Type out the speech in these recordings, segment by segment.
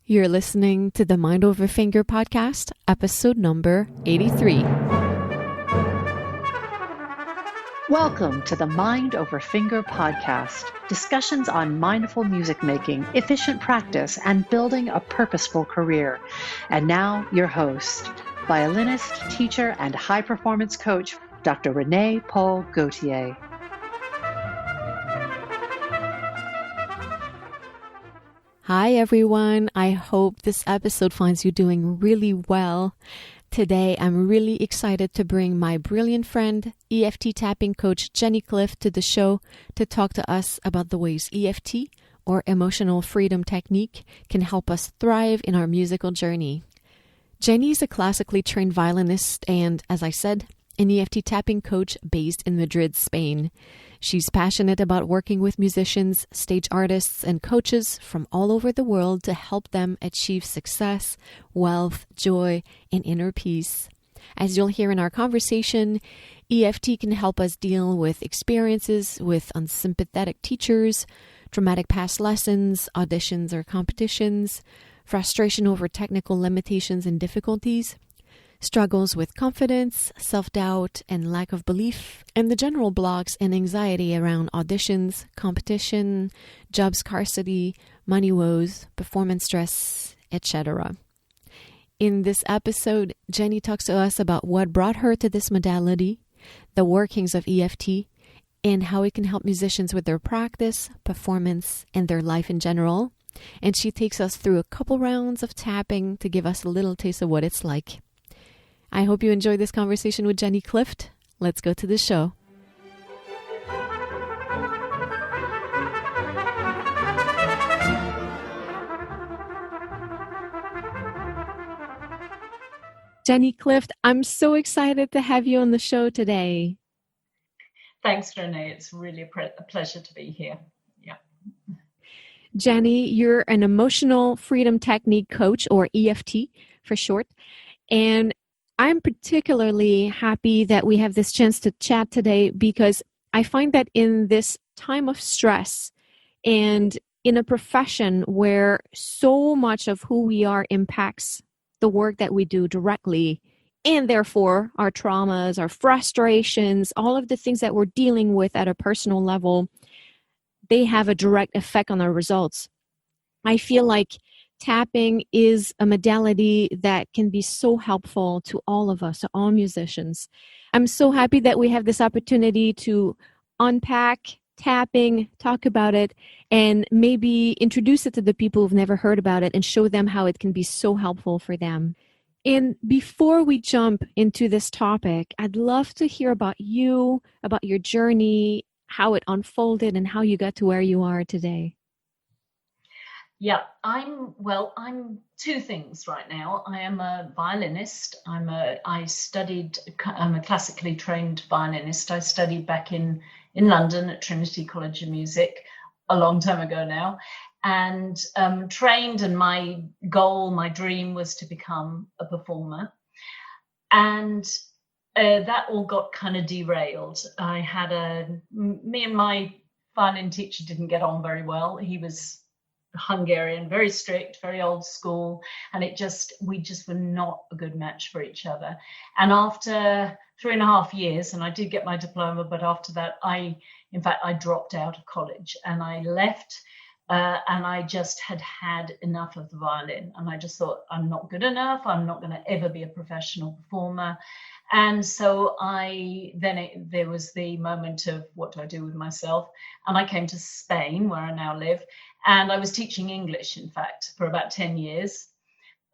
You're listening to the Mind Over Finger podcast, episode number 83. Welcome to the Mind Over Finger podcast, discussions on mindful music making, efficient practice, and building a purposeful career. And now, your host, violinist, teacher, and high performance coach, Dr. Renee Paul Gauthier. Hi, everyone. I hope this episode finds you doing really well. Today, I'm really excited to bring my brilliant friend, EFT tapping coach Jenny Clift, to the show to talk to us about the ways EFT, or emotional freedom technique, can help us thrive in our musical journey. Jenny is a classically trained violinist and, as I said, an EFT tapping coach based in Madrid, Spain. She's passionate about working with musicians, stage artists, and coaches from all over the world to help them achieve success, wealth, joy, and inner peace. As you'll hear in our conversation, EFT can help us deal with experiences with unsympathetic teachers, traumatic past lessons, auditions or competitions, frustration over technical limitations and difficulties, struggles with confidence, self-doubt, and lack of belief, and the general blocks and anxiety around auditions, competition, job scarcity, money woes, performance stress, etc. In this episode, Jenny talks to us about what brought her to this modality, the workings of EFT, and how it can help musicians with their practice, performance, and their life in general. And she takes us through a couple rounds of tapping to give us a little taste of what it's like. I hope you enjoyed this conversation with Jenny Clift. Let's go to the show. Jenny Clift, I'm so excited to have you on the show today. Thanks, Renee. It's really a pleasure to be here. Yeah. Jenny, you're an emotional freedom technique coach, or EFT for short, and I'm particularly happy that we have this chance to chat today because I find that in this time of stress and in a profession where so much of who we are impacts the work that we do directly, and therefore our traumas, our frustrations, all of the things that we're dealing with at a personal level, they have a direct effect on our results. I feel like tapping is a modality that can be so helpful to all of us, to all musicians. I'm so happy that we have this opportunity to unpack tapping, talk about it, and maybe introduce it to the people who've never heard about it and show them how it can be so helpful for them. And before we jump into this topic, I'd love to hear about you, about your journey, how it unfolded, and how you got to where you are today. Yeah, I'm two things right now. I am a violinist. I'm a classically trained violinist. I studied back in London at Trinity College of Music a long time ago now, and trained, and my goal, my dream was to become a performer. And that all got kind of derailed. Me and my violin teacher didn't get on very well. He was Hungarian, very strict, very old school, and we just were not a good match for each other. And after 3.5 years, and I did get my diploma, but after that I dropped out of college and I left, and I just had enough of the violin, and I just thought, I'm not good enough, I'm not going to ever be a professional performer. And so there was the moment of, what do I do with myself? And I came to Spain, where I now live, and I was teaching English, in fact, for about 10 years.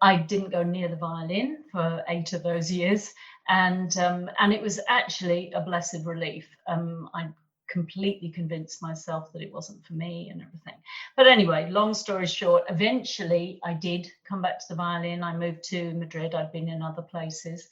I didn't go near the violin for 8 of those years, and it was actually a blessed relief. I completely convinced myself that it wasn't for me and everything. But anyway, long story short, eventually I did come back to the violin. I moved to Madrid. I'd been in other places,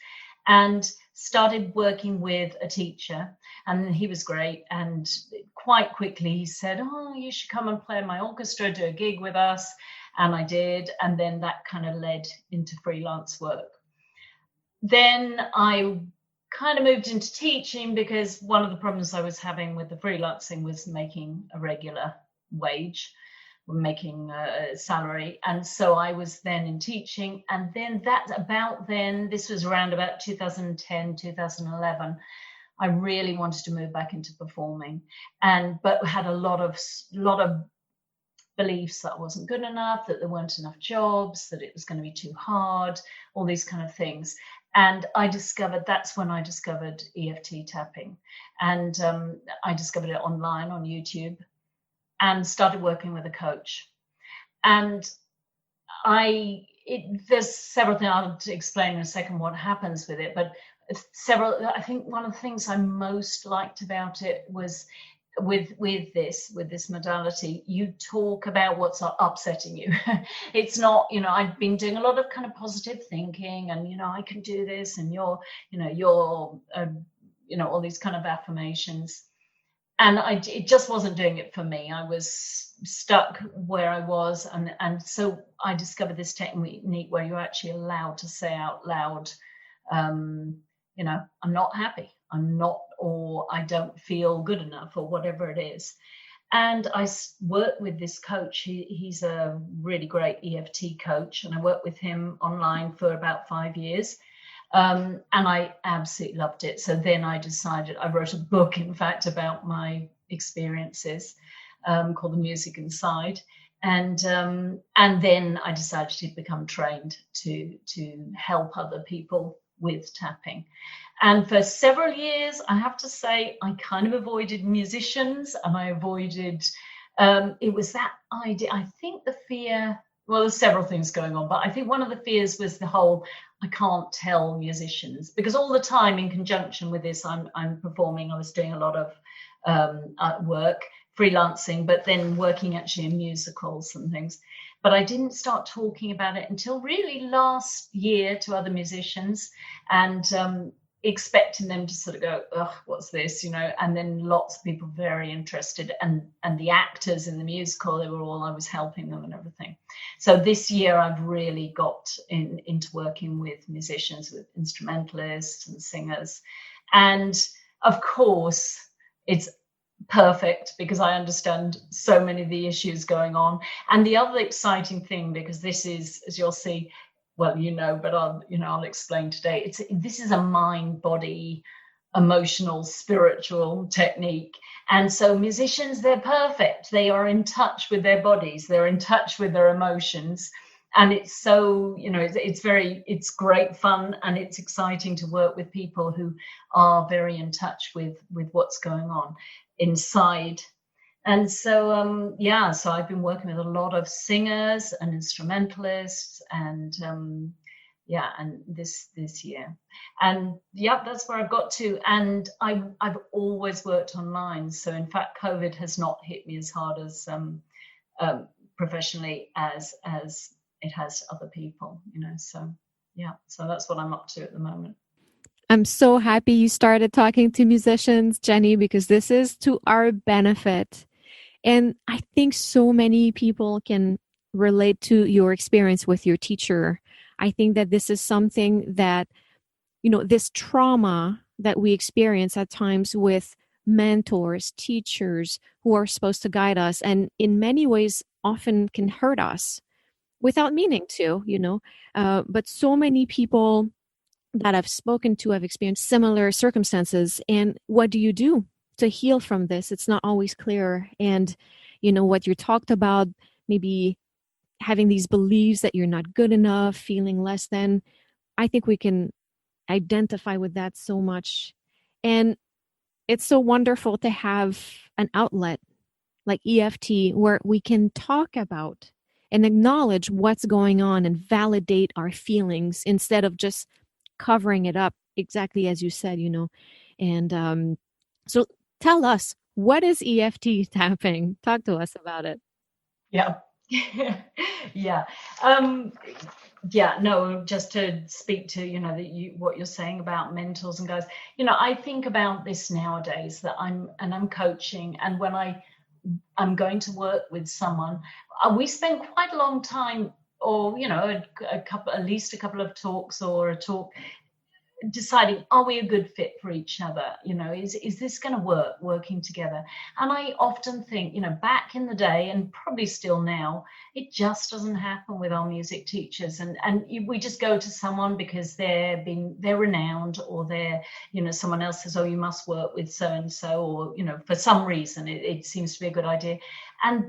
and started working with a teacher, and he was great. And quite quickly he said, oh, you should come and play in my orchestra, do a gig with us. And I did, and then that kind of led into freelance work. Then I kind of moved into teaching, because one of the problems I was having with the freelancing was making a regular wage. making a salary. And so I was then in teaching. And then this was around about 2010, 2011. I really wanted to move back into performing, but had a lot of beliefs that I wasn't good enough, that there weren't enough jobs, that it was going to be too hard, all these kind of things. And that's when I discovered EFT tapping. And I discovered it online on YouTube and started working with a coach. And there's several things I'll explain in a second what happens with it, but I think one of the things I most liked about it was with this modality, you talk about what's upsetting you. It's not, I've been doing a lot of kind of positive thinking and, I can do this and you're all these kind of affirmations. And it just wasn't doing it for me. I was stuck where I was. And so I discovered this technique where you're actually allowed to say out loud, I'm not happy. I'm not, or I don't feel good enough, or whatever it is. And I worked with this coach. He's a really great EFT coach. And I worked with him online for about 5 years. And I absolutely loved it. So then I wrote a book, in fact, about my experiences called The Music Inside. And then I decided to become trained to help other people with tapping. And for several years, I have to say, I kind of avoided musicians, and I avoided, it was that idea. I think the fear, well, there's several things going on, but I think one of the fears was the whole, I can't tell musicians, because all the time in conjunction with this, I'm performing. I was doing a lot of work, freelancing, but then working actually in musicals and things. But I didn't start talking about it until really last year to other musicians, and expecting them to sort of go, ugh, what's this, and then lots of people very interested, and the actors in the musical, I was helping them and everything. So this year I've really got into working with musicians, with instrumentalists and singers. And of course it's perfect because I understand so many of the issues going on. And the other exciting thing, because this is, as you'll see, well, but I'll explain today. This is a mind, body, emotional, spiritual technique. And so musicians, they're perfect. They are in touch with their bodies. They're in touch with their emotions. And it's so, it's great fun, and it's exciting to work with people who are very in touch with what's going on inside. And so, so I've been working with a lot of singers and instrumentalists, and and this year, and that's where I've got to. And I've always worked online, so in fact, COVID has not hit me as hard as professionally as it has other people, So so that's what I'm up to at the moment. I'm so happy you started talking to musicians, Jenny, because this is to our benefit. And I think so many people can relate to your experience with your teacher. I think that this is something that, this trauma that we experience at times with mentors, teachers who are supposed to guide us, and in many ways often can hurt us without meaning to, but so many people that I've spoken to have experienced similar circumstances. And what do you do to heal from this? It's not always clear. And what you talked about, maybe having these beliefs that you're not good enough, feeling less than, I think we can identify with that so much. And it's so wonderful to have an outlet like EFT where we can talk about and acknowledge what's going on and validate our feelings instead of just covering it up, exactly as you said, And so tell us, what is EFT tapping? Talk to us about it. Yeah. Just to speak to, what you're saying about mentors and guys, I think about this nowadays that I'm coaching, and when I'm going to work with someone, we spend quite a long time, or, at least a couple of talks or a talk, deciding, are we a good fit for each other? Is this going to work, working together? And I often think, back in the day, and probably still now, it just doesn't happen with our music teachers. And we just go to someone because they're renowned, or they're, someone else says, oh, you must work with so and so, or for some reason it seems to be a good idea.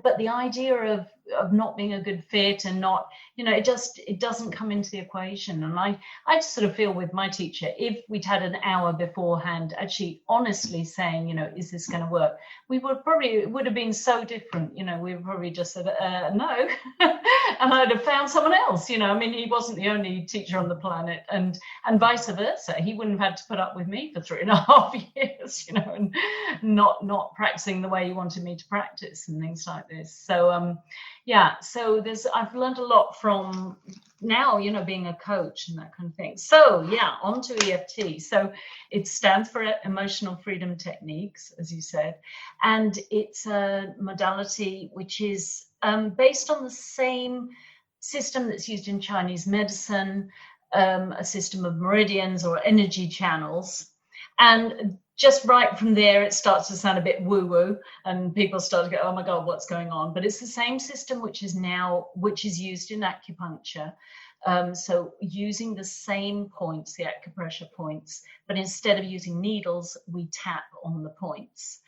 But the idea of not being a good fit, and not, it doesn't come into the equation. And I just sort of feel with my teacher, if we'd had an hour beforehand actually honestly saying, is this going to work, it would have been so different. We would probably just said no, and I'd have found someone else. He wasn't the only teacher on the planet, and vice versa. He wouldn't have had to put up with me for 3.5 years, and not practicing the way he wanted me to practice and things like this. So so I've learned a lot from now, being a coach and that kind of thing. So on to EFT. So it stands for Emotional Freedom Techniques, as you said, and it's a modality which is based on the same system that's used in Chinese medicine, a system of meridians or energy channels. And just right from there, it starts to sound a bit woo-woo, and people start to go, oh my God, what's going on? But it's the same system which is used in acupuncture. So using the same points, the acupressure points, but instead of using needles, we tap on the points.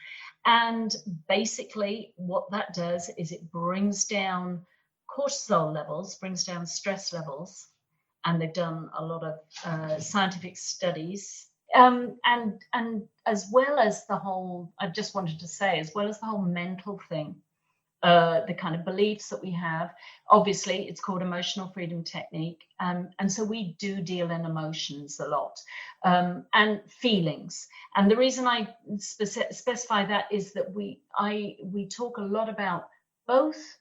And basically what that does is it brings down cortisol levels, brings down stress levels. And they've done a lot of scientific studies. And as well as the whole, I just wanted to say, as well as the whole mental thing, the kind of beliefs that we have, obviously it's called Emotional Freedom Technique. And so we do deal in emotions a lot, and feelings. And the reason I specify that is that we talk a lot about both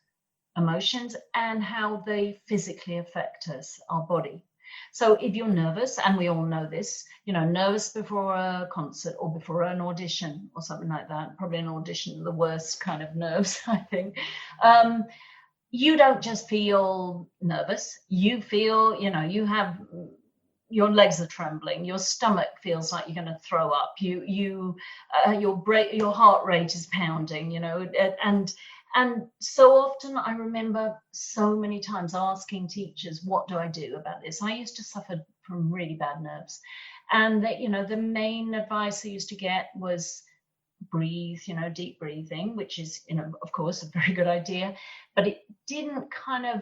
emotions and how they physically affect us, our body. So if you're nervous, and we all know this, nervous before a concert or before an audition or something like that, probably an audition, the worst kind of nerves, I think. You don't just feel nervous. You feel, your legs are trembling, your stomach feels like you're going to throw up. Your heart rate is pounding, and so often I remember so many times asking teachers, what do I do about this? I used to suffer from really bad nerves. And that, the main advice I used to get was breathe, deep breathing, which is, of course, a very good idea. But it didn't kind of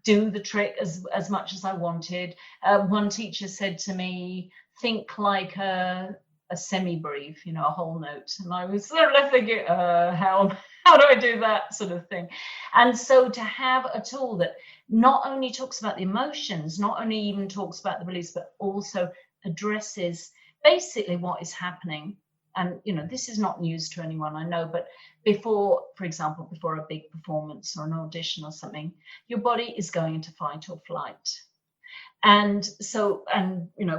do the trick as much as I wanted. One teacher said to me, think like a semi-breathe, a whole note. And I was sort of thinking, how do I do that sort of thing? And so to have a tool that not only talks about the emotions, not only even talks about the beliefs, but also addresses basically what is happening. And, this is not news to anyone, I know, but before a big performance or an audition or something, your body is going into fight or flight. And so,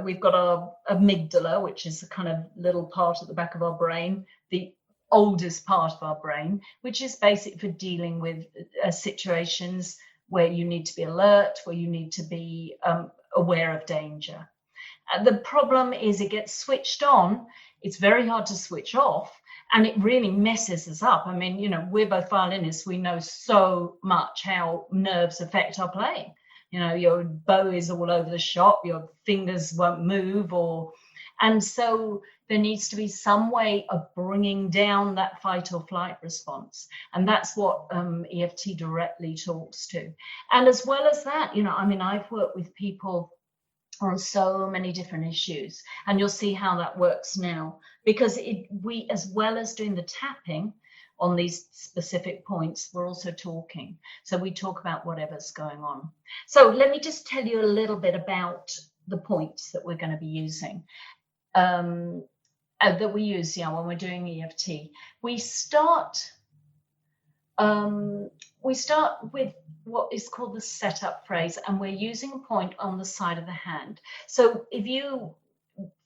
we've got our amygdala, which is a kind of little part at the back of our brain, the oldest part of our brain, which is basic for dealing with situations where you need to be alert, where you need to be aware of danger. The problem is it gets switched on. It's very hard to switch off, and it really messes us up. I mean, we're both violinists. We know so much how nerves affect our playing. Your bow is all over the shop, your fingers won't move, and so there needs to be some way of bringing down that fight or flight response. And that's what EFT directly talks to. And as well as that, I've worked with people on so many different issues, and you'll see how that works now, because we, as well as doing the tapping on these specific points, we're also talking. So we talk about whatever's going on. So let me just tell you a little bit about the points that we're going to be using, that we use when we're doing EFT. We start with what is called the setup phrase, and we're using a point on the side of the hand. So if you,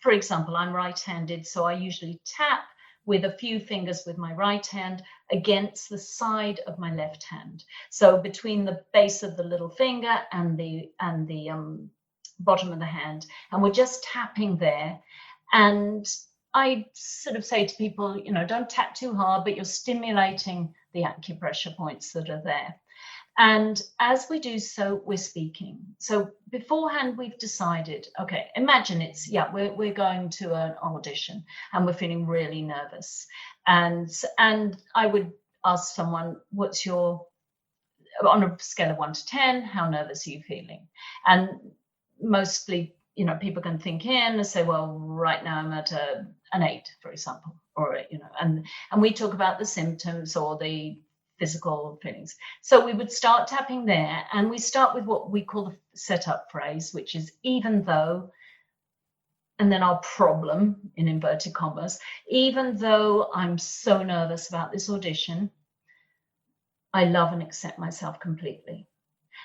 for example, I'm right-handed, so I usually tap with a few fingers with my right hand against the side of my left hand. So between the base of the little finger and the bottom of the hand, and we're just tapping there. And I sort of say to people, don't tap too hard, but you're stimulating the acupressure points that are there. And as we do so, we're speaking. So beforehand, we've decided, okay, imagine we're going to an audition and we're feeling really nervous. And I would ask someone, on a scale of 1 to 10, how nervous are you feeling? And mostly, people can think in and say, well, right now I'm at an 8, for example, or, and we talk about the symptoms or the physical feelings. So we would start tapping there, and we start with what we call the setup phrase, which is even though, and then our problem in inverted commas, even though I'm so nervous about this audition, I love and accept myself completely.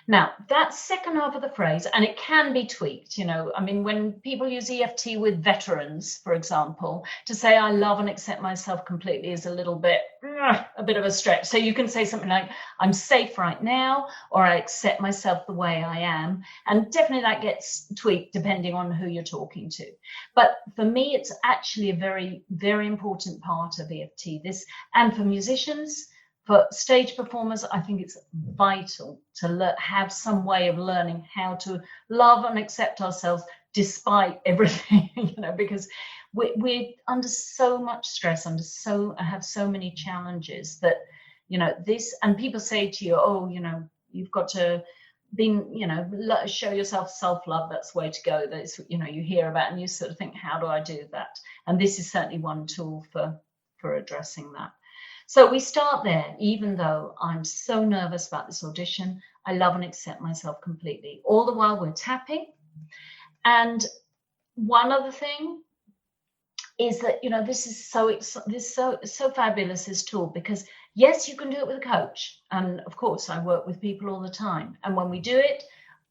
Now, that second half of the phrase, and it can be tweaked, when people use EFT with veterans, for example, to say, I love and accept myself completely is a little bit, a bit of a stretch. So you can say something like, I'm safe right now, or I accept myself the way I am. And definitely that gets tweaked depending on who you're talking to. But for me, it's actually a very, very important part of EFT. And for musicians, for stage performers, I think it's vital to have some way of learning how to love and accept ourselves despite everything, because we're under so much stress, have so many challenges that, this, and people say to you, oh, you've got to show yourself self-love, that's the way to go. That's, you hear about, and you sort of think, how do I do that? And this is certainly one tool for addressing that. So we start there, even though I'm so nervous about this audition, I love and accept myself completely. All the while we're tapping. And one other thing is that, this is so fabulous, this tool, because yes, you can do it with a coach. And of course, I work with people all the time. And when we do it,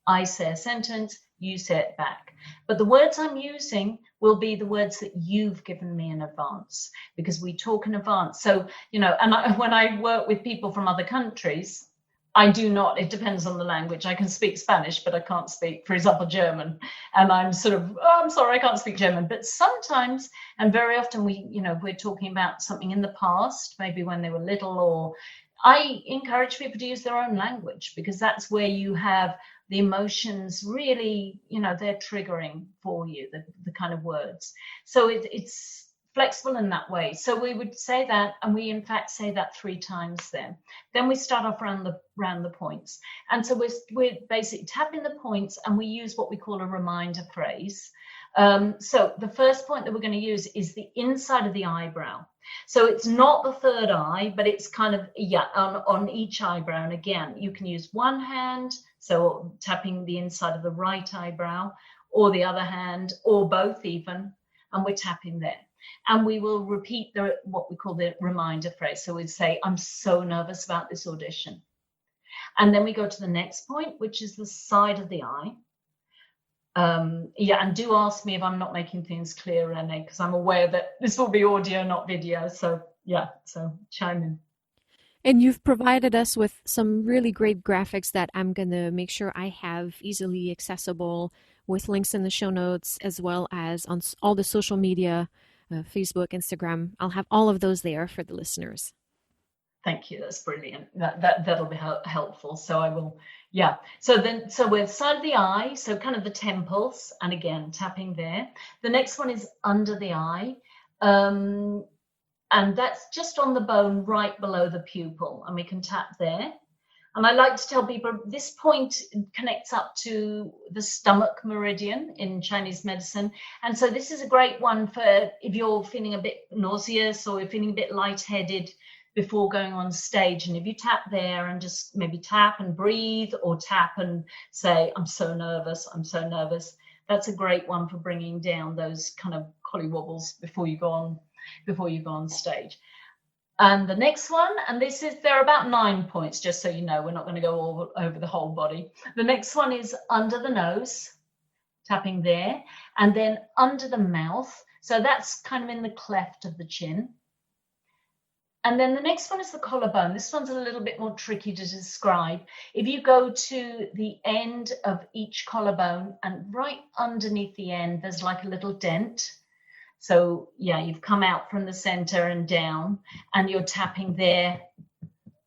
I say a sentence, you say it back. But the words I'm using will be the words that you've given me in advance, because we talk in advance. So, when I work with people from other countries, it depends on the language. I can speak Spanish, but I can't speak, for example, German. And I'm sort of, I'm sorry, I can't speak German. But sometimes, and very often we're talking about something in the past, maybe when they were little, or I encourage people to use their own language, because that's where you have the emotions really, they're triggering for you, the kind of words. So it's flexible in that way. So we would say that, and we in fact say that 3 times then. Then we start off around the points. And so we're basically tapping the points, and we use what we call a reminder phrase. So the first point that we're going to use is the inside of the eyebrow. So it's not the third eye, but it's kind of, on each eyebrow. And again, you can use one hand, so tapping the inside of the right eyebrow, or the other hand, or both even, and we're tapping there. And we will repeat what we call the reminder phrase. So we'd say, I'm so nervous about this audition. And then we go to the next point, which is the side of the eye. And do ask me if I'm not making things clear, Renee, because I'm aware that this will be audio, not video. So chime in. And you've provided us with some really great graphics that I'm going to make sure I have easily accessible, with links in the show notes, as well as on all the social media, Facebook, Instagram. I'll have all of those there for the listeners. Thank you. That's brilliant. That'll be helpful. So I will. Yeah. So we're side of the eye, so kind of the temples, and again, tapping there. The next one is under the eye. And that's just on the bone right below the pupil, and we can tap there. And I like to tell people this point connects up to the stomach meridian in Chinese medicine. And so this is a great one for if you're feeling a bit nauseous or you're feeling a bit lightheaded before going on stage. And if you tap there and just maybe tap and breathe, or tap and say, I'm so nervous, that's a great one for bringing down those kind of collywobbles before you go on stage. And the next one, and there are about 9 points, just so you know, we're not going to go all over the whole body. The next one is under the nose, tapping there, and then under the mouth. So that's kind of in the cleft of the chin. And then the next one is the collarbone. This one's a little bit more tricky to describe. If you go to the end of each collarbone, and right underneath the end, there's like a little dent. So yeah, you've come out from the center and down, and you're tapping there.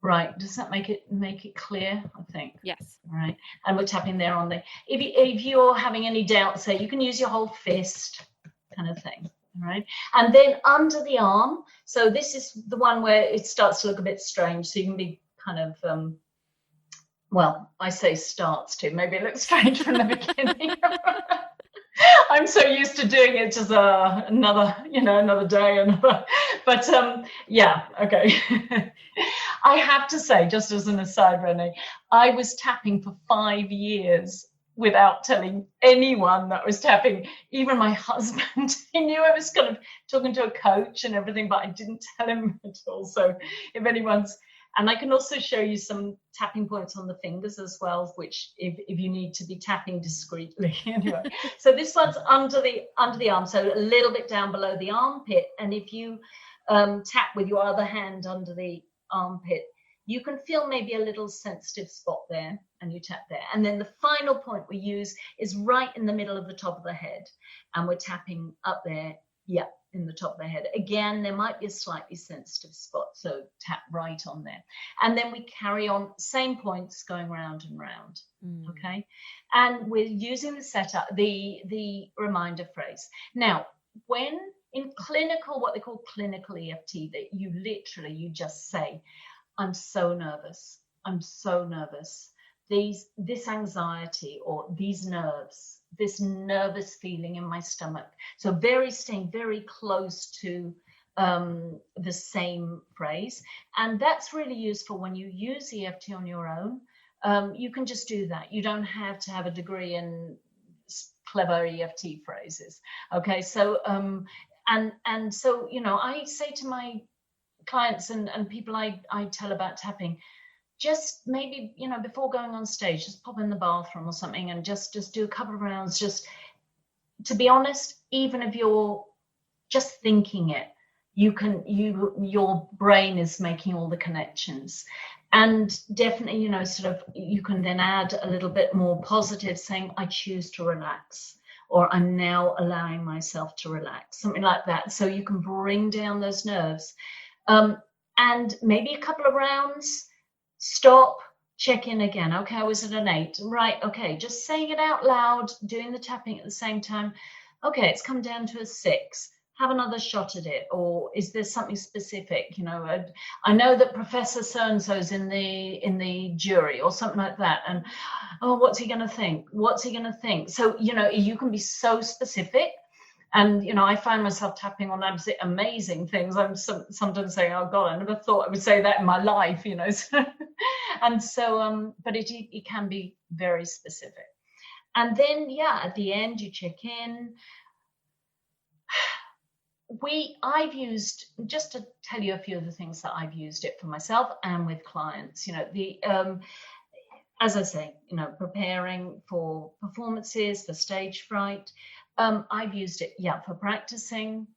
Right, does that make it clear? I think. Yes. All right, and we're tapping there on the. If you're having any doubts, say you can use your whole fist, kind of thing. All right, and then under the arm. So this is the one where it starts to look a bit strange. So you can be kind of, well, I say starts to. Maybe it looks strange from the beginning. I'm so used to doing it just another day, but yeah, okay. I have to say, just as an aside, Renee, I was tapping for 5 years without telling anyone that I was tapping, even my husband. He knew I was kind of talking to a coach and everything, but I didn't tell him at all. So if anyone's, and I can also show you some tapping points on the fingers as well, which if you need to be tapping discreetly. Anyway, so this one's under the arm, so a little bit down below the armpit. And if you tap with your other hand under the armpit, you can feel maybe a little sensitive spot there, and you tap there. And then the final point we use is right in the middle of the top of the head, and we're tapping up there, yeah, in the top of the head. Again, there might be a slightly sensitive spot, so tap right on there. And then we carry on, same points going round and round, okay? And we're using the setup, the reminder phrase. Now, when in clinical, what they call clinical EFT, that you just say, I'm so nervous. I'm so nervous. This anxiety or these nerves, this nervous feeling in my stomach. So staying very close to the same phrase. And that's really useful when you use EFT on your own. You can just do that. You don't have to have a degree in clever EFT phrases. Okay, so and so, I say to my clients and people I tell about tapping, just maybe, before going on stage, just pop in the bathroom or something and just do a couple of rounds. Just to be honest, even if you're just thinking it, your brain is making all the connections. And definitely, you can then add a little bit more positive, saying, I choose to relax, or I'm now allowing myself to relax, something like that. So you can bring down those nerves. And maybe a couple of rounds, stop, check in again. Okay, I was at an 8. Right, okay, just saying it out loud, doing the tapping at the same time. Okay, it's come down to a 6. Have another shot at it. Or is there something specific? I know that Professor so-and-so's in the jury or something like that. And, what's he going to think? What's he going to think? So, you can be so specific. And, I find myself tapping on absolutely amazing things. I'm sometimes saying, oh, God, I never thought I would say that in my life, And so, but it can be very specific. And then, at the end, you check in. I've used, just to tell you a few of the things that I've used it for myself and with clients, as I say, preparing for performances, for stage fright. I've used it, for practicing.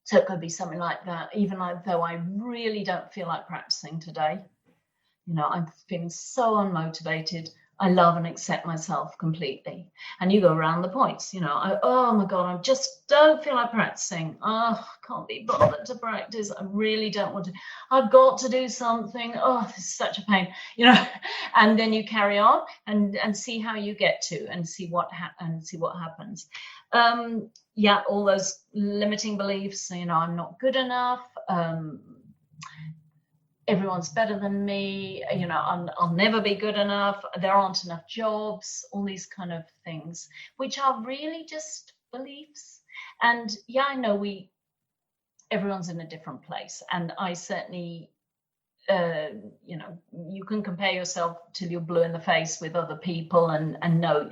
So it could be something like that, even though I really don't feel like practicing today. I'm feeling so unmotivated. I love and accept myself completely. And you go around the points, oh my God, I just don't feel like practicing. Oh, can't be bothered to practice. I really don't want to. I've got to do something. Oh, this is such a pain, And then you carry on and see how you get to and see what happens. All those limiting beliefs, I'm not good enough. Everyone's better than me, I'll never be good enough, there aren't enough jobs, all these kind of things, which are really just beliefs. And I know everyone's in a different place. And I certainly, you can compare yourself till you're blue in the face with other people and know,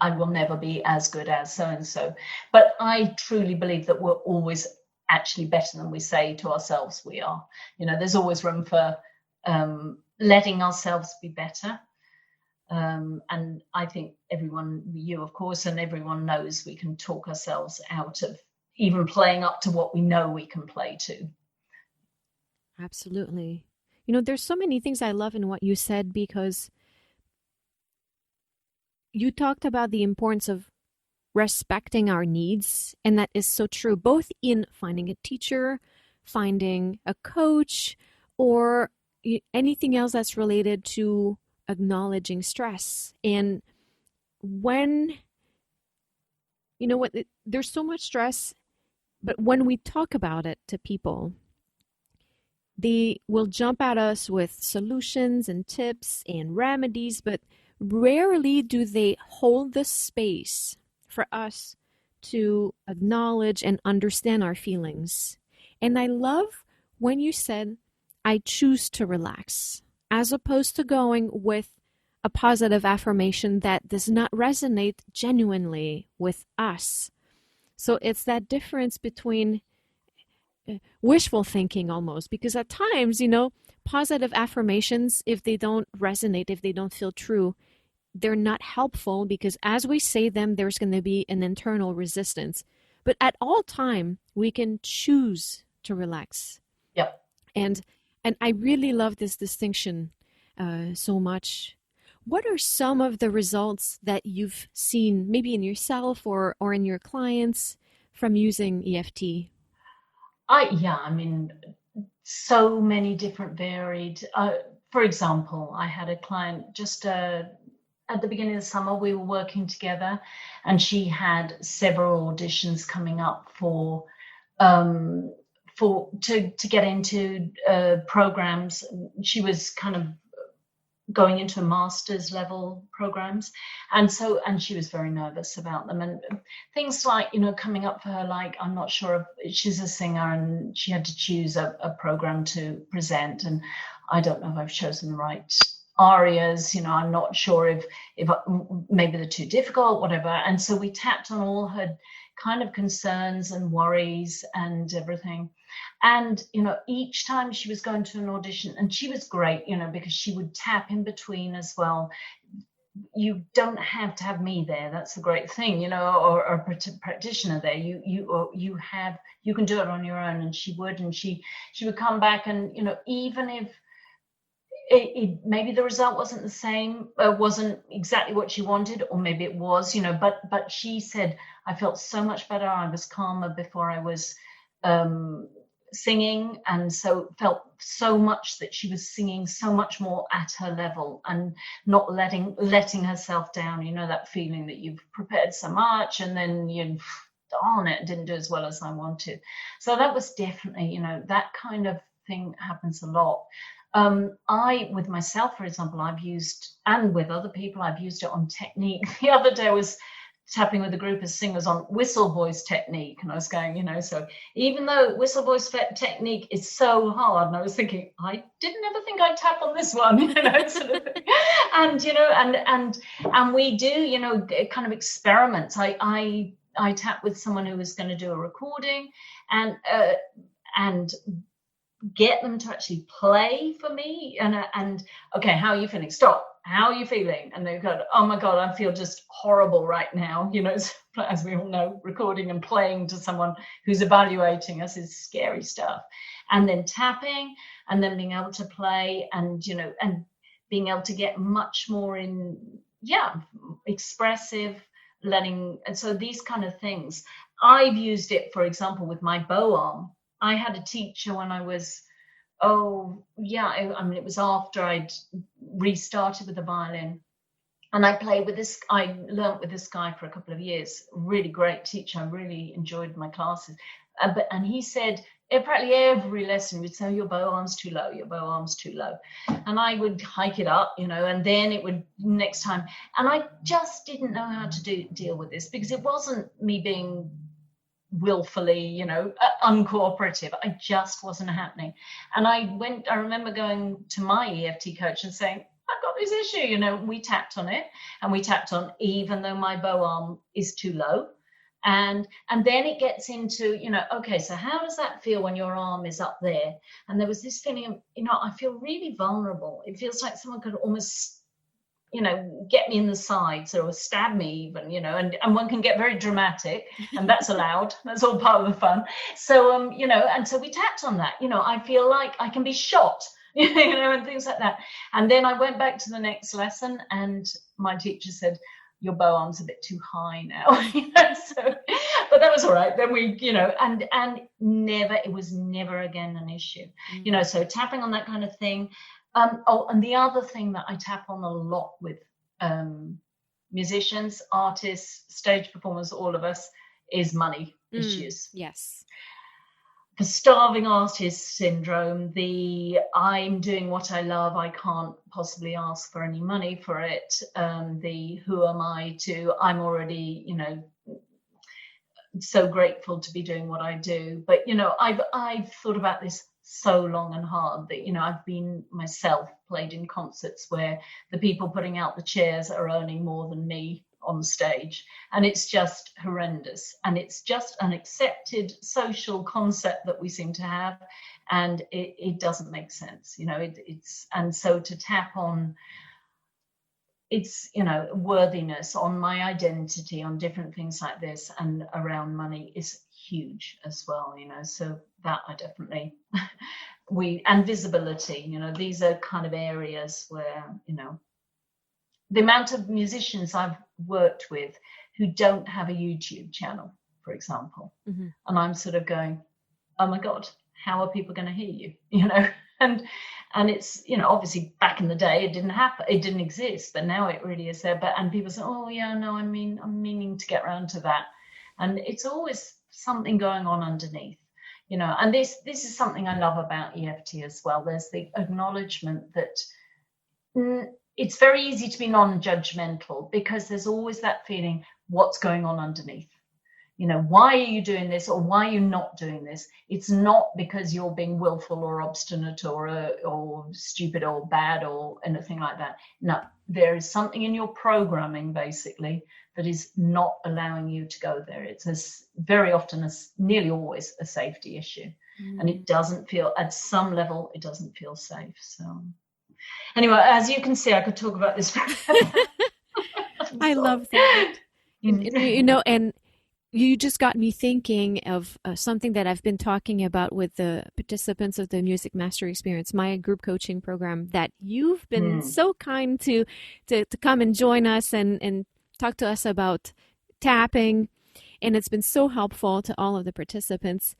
I will never be as good as so-and-so. But I truly believe that we're always actually better than we say to ourselves we are. There's always room for letting ourselves be better. And I think everyone, you of course, and everyone knows we can talk ourselves out of even playing up to what we know we can play to. Absolutely. You know, there's so many things I love in what you said, because you talked about the importance of respecting our needs. And that is so true, both in finding a teacher, finding a coach, or anything else that's related to acknowledging stress. And when, you know what, there's so much stress, but when we talk about it to people, they will jump at us with solutions and tips and remedies, but rarely do they hold the space for us to acknowledge and understand our feelings. And I love when you said, I choose to relax, as opposed to going with a positive affirmation that does not resonate genuinely with us. So it's that difference between wishful thinking almost, because at times, you know, positive affirmations, if they don't resonate, if they don't feel true, they're not helpful, because as we say them, there's going to be an internal resistance. But at all time, we can choose to relax. Yep. And I really love this distinction so much. What are some of the results that you've seen, maybe in yourself or in your clients, from using EFT? I mean, so many different varied. For example, I had a client just at the beginning of the summer. We were working together, and she had several auditions coming up to get into programs. She was kind of going into a master's level programs, and she was very nervous about them, and things like, you know, coming up for her, like, I'm not sure if she's a singer and she had to choose a program to present, and I don't know if I've chosen the right arias, you know, I'm not sure if maybe they're too difficult, whatever. And so we tapped on all her kind of concerns and worries and everything. And, you know, each time she was going to an audition, and she was great, you know, because she would tap in between as well. You don't have to have me there. That's the great thing, you know, or a practitioner there. You can do it on your own. And she would come back, and, you know, even if maybe the result wasn't the same, wasn't exactly what she wanted, or maybe it was, you know, but she said, I felt so much better. I was calmer before I was singing, and so felt so much that she was singing so much more at her level and not letting herself down, you know, that feeling that you've prepared so much and then you darn it, didn't do as well as I wanted. So that was definitely, you know, that kind of thing happens a lot. With myself, for example, I've used, and with other people, I've used it on technique. The other day I was tapping with a group of singers on whistle voice technique, and I was going, you know, so even though whistle voice technique is so hard, and I was thinking, I didn't ever think I'd tap on this one, you know, sort of, and, you know, and we do, you know, kind of experiments. I tapped with someone who was going to do a recording, and get them to actually play for me, and okay, how are you feeling? Stop. How are you feeling? And they go, oh my God, I feel just horrible right now. You know, as we all know, recording and playing to someone who's evaluating us is scary stuff. And then tapping, and then being able to play, and, you know, and being able to get much more expressive, and so these kind of things. I've used it, for example, with my bow arm. I had a teacher when I was, it was after I'd restarted with the violin, and I learnt with this guy for a couple of years. Really great teacher. I really enjoyed my classes. And he said, practically every lesson would say, your bow arm's too low, your bow arm's too low. And I would hike it up, you know, and then it would next time. And I just didn't know how to deal with this, because it wasn't me being willfully, you know, uncooperative. I just wasn't happening. And I remember going to my EFT coach and saying, I've got this issue, you know. We tapped on it, and we tapped on, even though my bow arm is too low. And then it gets into, you know, okay, so how does that feel when your arm is up there? And there was this feeling of, you know, I feel really vulnerable. It feels like someone could almost get me in the sides or stab me even, and one can get very dramatic, and that's allowed. That's all part of the fun. So, and so we tapped on that. I feel like I can be shot, and things like that. And then I went back to the next lesson, and my teacher said, your bow arm's a bit too high now. So, but that was all right. Then we, and it was never again an issue. So tapping on that kind of thing. And the other thing that I tap on a lot with musicians, artists, stage performers, all of us, is money issues. Yes. The starving artist syndrome, the I'm doing what I love, I can't possibly ask for any money for it, the who am I to, I'm already, so grateful to be doing what I do. But, I've thought about this so long and hard that, I've been myself played in concerts where the people putting out the chairs are earning more than me on stage, and it's just horrendous, and it's just an accepted social concept that we seem to have, and it doesn't make sense. It's and so to tap on it's worthiness, on my identity, on different things like this and around money is huge as well, so that I definitely and visibility, these are kind of areas where the amount of musicians I've worked with who don't have a YouTube channel, for example, and I'm sort of going, oh my God, how are people going to hear you? And it's, obviously back in the day it didn't happen, it didn't exist, but now it really is there. And people say, oh yeah, no, I'm meaning to get around to that. And it's always something going on underneath, and this is something I love about EFT as well. There's the acknowledgement that it's very easy to be non-judgmental, because there's always that feeling, what's going on underneath? Why are you doing this, or why are you not doing this? It's not because you're being willful or obstinate or stupid or bad or anything like that. No, there is something in your programming basically that is not allowing you to go there. It's very often, nearly always, a safety issue, and it doesn't feel, at some level, it doesn't feel safe. So anyway, as you can see, I could talk about this. I love that. And you just got me thinking of something that I've been talking about with the participants of the Music Mastery Experience, my group coaching program, that you've been so kind to come and join us and talk to us about tapping. And it's been so helpful to all of the participants.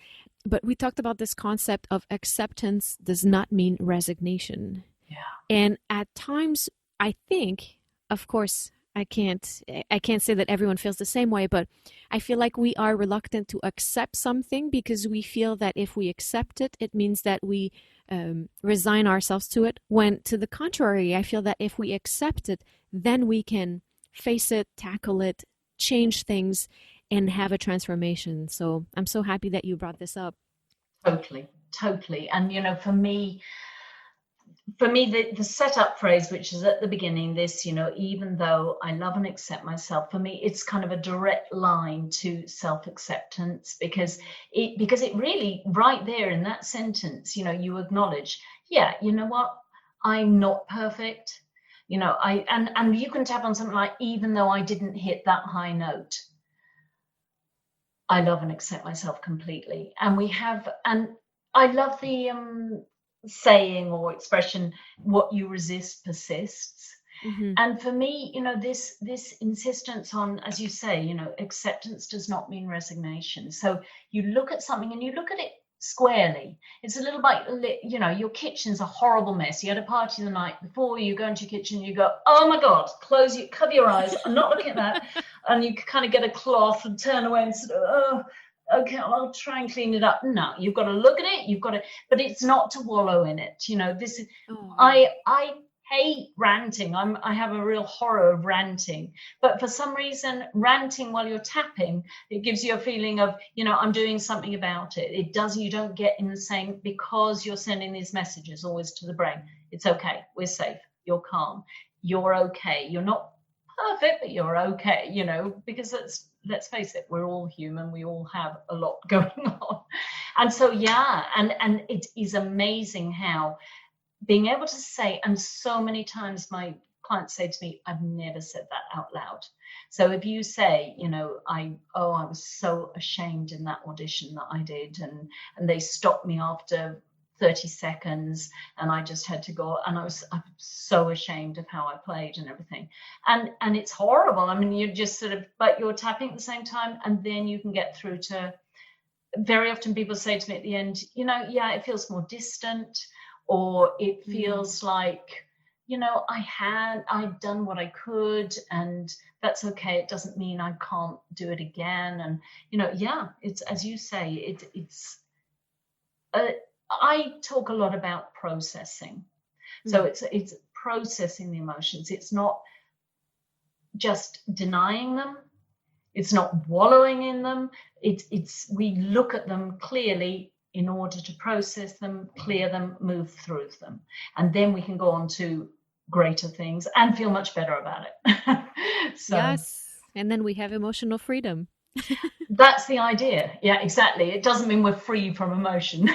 But we talked about this concept of acceptance does not mean resignation. Yeah. And at times, I think, of course, I can't say that everyone feels the same way, but I feel like we are reluctant to accept something because we feel that if we accept it, it means that we resign ourselves to it. When to the contrary, I feel that if we accept it, then we can face it, tackle it, change things, and have a transformation. So I'm so happy that you brought this up. Totally. And, for me, the setup phrase, which is at the beginning, this, even though I love and accept myself, for me, it's kind of a direct line to self-acceptance, because it really, right there in that sentence, you acknowledge, yeah, you know what, I'm not perfect, and you can tap on something like, even though I didn't hit that high note, I love and accept myself completely. And I love the saying or expression, what you resist persists. And for me, this insistence on, as you say, acceptance does not mean resignation. So you look at something and you look at it squarely. It's a little bit, your kitchen's a horrible mess. You had a party the night before, you go into your kitchen, you go, oh my God, cover your eyes, I'm not looking at that. And you kind of get a cloth and turn away and say, oh, okay, I'll try and clean it up. No, you've got to look at it. But it's not to wallow in it. This is, I hate ranting. I have a real horror of ranting. But for some reason, ranting while you're tapping, it gives you a feeling of, I'm doing something about it. It does, you don't get in the same, because you're sending these messages always to the brain. It's okay. We're safe. You're calm. You're okay. You're not perfect, but you're okay, because let's face it, we're all human. We all have a lot going on. And so, yeah, and it is amazing how being able to say, and so many times my clients say to me, I've never said that out loud. So if you say, I was so ashamed in that audition that I did, and they stopped me after 30 seconds and I just had to go, and I'm so ashamed of how I played and everything. And it's horrible. I mean, you're just sort of, but you're tapping at the same time, and then you can get through to, very often people say to me at the end, it feels more distant, or it feels like, I've done what I could, and that's okay. It doesn't mean I can't do it again. And, it's, as you say, I talk a lot about processing. So it's processing the emotions. It's not just denying them. It's not wallowing in them. It's we look at them clearly in order to process them, clear them, move through them. And then we can go on to greater things and feel much better about it. Yes. And then we have emotional freedom. That's the idea. Yeah, exactly. It doesn't mean we're free from emotion.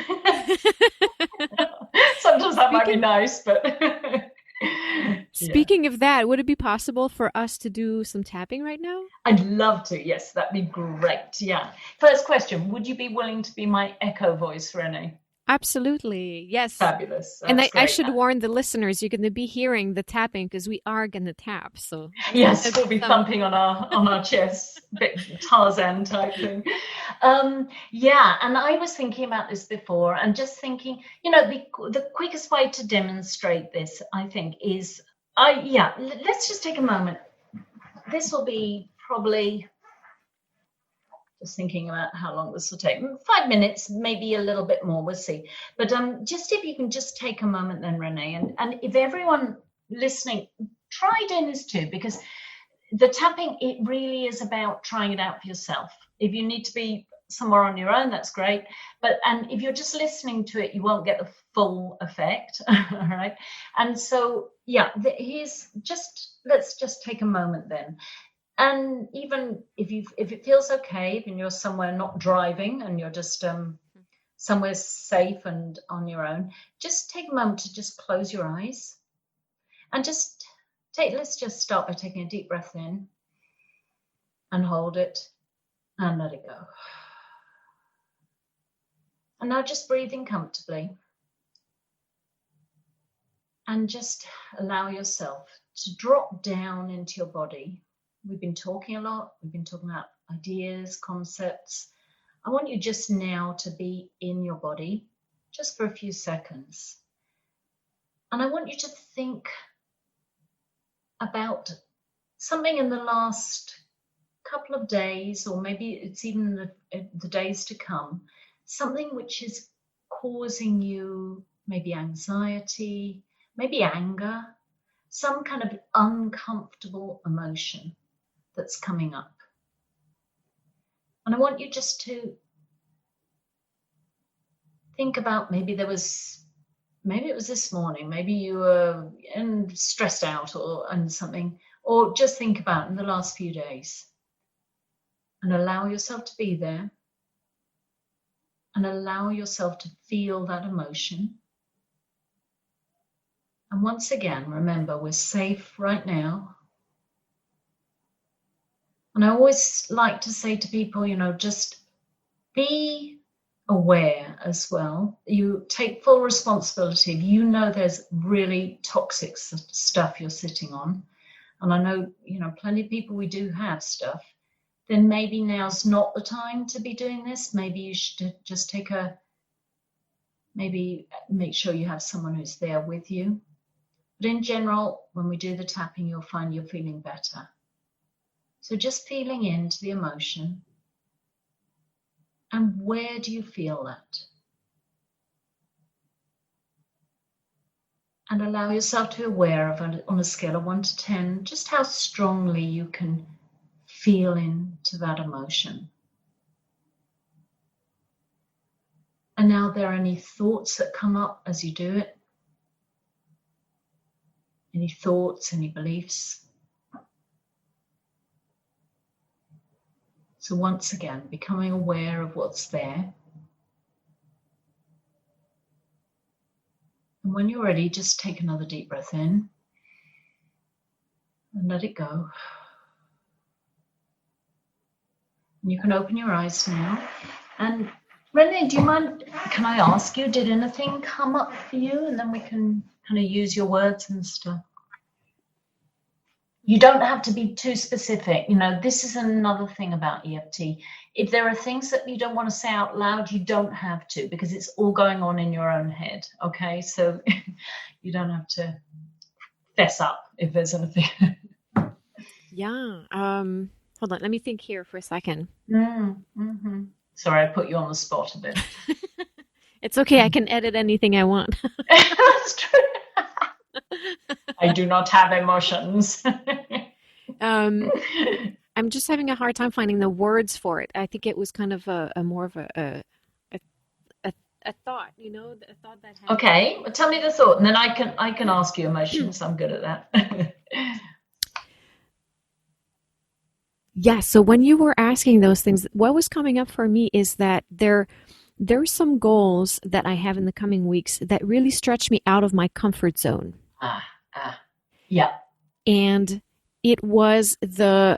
Sometimes that might be nice, but... Speaking of that, would it be possible for us to do some tapping right now? I'd love to. Yes, that'd be great. Yeah. First question, would you be willing to be my echo voice, Renee? Absolutely. Yes. Fabulous. And I should warn the listeners, you're going to be hearing the tapping because we are going to tap. So yes, we'll be thumping on our chests, bit Tarzan type thing. And I was thinking about this before, and just thinking, the quickest way to demonstrate this, I think, is, let's just take a moment. This will be probably, just thinking about how long this will take, 5 minutes, maybe a little bit more, we'll see. But just if you can just take a moment then, Renee, and if everyone listening, try doing this too, because the tapping, it really is about trying it out for yourself. If you need to be somewhere on your own, that's great. And if you're just listening to it, you won't get the full effect, all right? And so, let's just take a moment then. And even if it feels okay, when you're somewhere not driving and you're just somewhere safe and on your own, just take a moment to just close your eyes and let's just start by taking a deep breath in and hold it and let it go. And now just breathing comfortably and just allow yourself to drop down into your body. We've been talking a lot. We've been talking about ideas, concepts. I want you just now to be in your body just for a few seconds. And I want you to think about something in the last couple of days, or maybe it's even the days to come, something which is causing you maybe anxiety, maybe anger, some kind of uncomfortable emotion that's coming up. And I want you just to think about, maybe it was this morning, maybe you were stressed out and something, or just think about in the last few days, and allow yourself to be there and allow yourself to feel that emotion. And once again, remember, we're safe right now. And I always like to say to people, just be aware as well. You take full responsibility. If you know there's really toxic stuff you're sitting on, and I know, plenty of people, we do have stuff, then maybe now's not the time to be doing this. Maybe you should just maybe make sure you have someone who's there with you. But in general, when we do the tapping, you'll find you're feeling better. So just feeling into the emotion. And where do you feel that? And allow yourself to be aware of, on a scale of 1 to 10, just how strongly you can feel into that emotion. And now, are there any thoughts that come up as you do it? Any thoughts, any beliefs? So once again, becoming aware of what's there. And when you're ready, just take another deep breath in And let it go. You can open your eyes now. And Renee, do you mind, can I ask you, did anything come up for you? And then we can kind of use your words and stuff. You don't have to be too specific. You know, this is another thing about EFT. If there are things that you don't want to say out loud, you don't have to, because it's all going on in your own head. Okay, so you don't have to fess up if there's anything. Yeah. Hold on. Let me think here for a second. Mm-hmm. Sorry, I put you on the spot a bit. It's okay. I can edit anything I want. That's true. I do not have emotions. I'm just having a hard time finding the words for it. I think it was kind of a more of a thought, you know, a thought that happened. Okay, well, tell me the thought, and then I can ask you emotions. I'm good at that. Yeah. So when you were asking those things, what was coming up for me is that there's some goals that I have in the coming weeks that really stretch me out of my comfort zone. Yeah. And it was I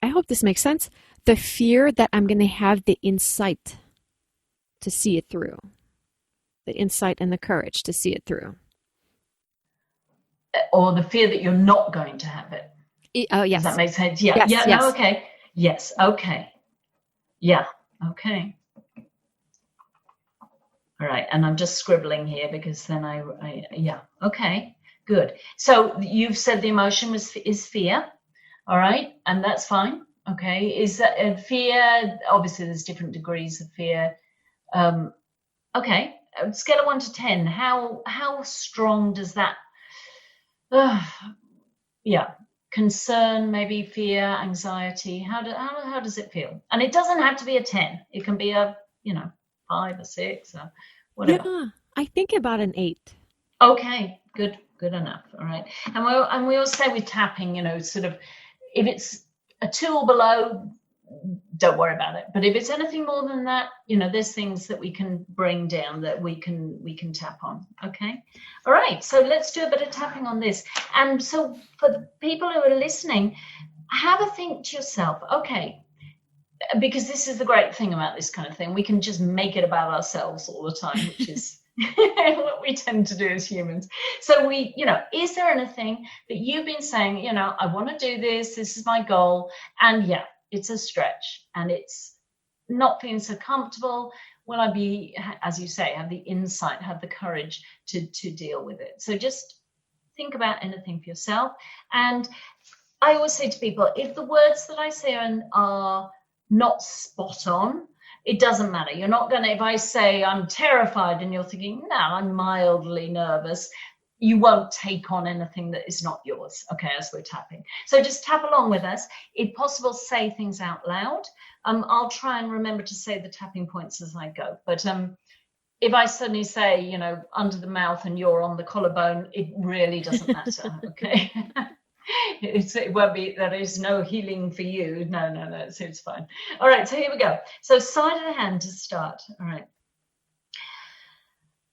hope this makes sense, the fear that I'm going to have the insight to see it through, the insight and the courage to see it through. Or the fear that you're not going to have it. Oh, yes. Does that make sense? Yeah. Yes, Yeah. yes. No, okay. Yes. Okay. Yeah. Okay. All right. And I'm just scribbling here because then yeah. Okay. Good. So you've said the emotion is fear. All right. And that's fine. Okay. Is that fear? Obviously, there's different degrees of fear. Okay. Scale of 1 to 10. How strong does that? Yeah. Concern, maybe fear, anxiety. How does it feel? And it doesn't have to be a 10. It can be a 5 or 6 or whatever. Yeah, I think about an 8. Okay, good enough. All right. And we always say with tapping, sort of, if it's a 2 or below, don't worry about it. But if it's anything more than that, there's things that we can bring down that we can tap on. Okay. All right. So let's do a bit of tapping on this. And so for the people who are listening, have a think to yourself, okay, because this is the great thing about this kind of thing. We can just make it about ourselves all the time, which is what we tend to do as humans. So is there anything that you've been saying, I want to do this is my goal, and yeah, it's a stretch and it's not feeling so comfortable. Will I be, as you say, have the insight, have the courage to deal with it? So just think about anything for yourself. And I always say to people, if the words that I say are not spot on, it doesn't matter. You're not going to, if I say I'm terrified and you're thinking, no, I'm mildly nervous, you won't take on anything that is not yours, okay, as we're tapping. So just tap along with us. If possible, say things out loud. I'll try and remember to say the tapping points as I go. But if I suddenly say, under the mouth and you're on the collarbone, it really doesn't matter, okay? It won't be, there is no healing for you. No, it's fine. All right, so here we go. So side of the hand to start, all right.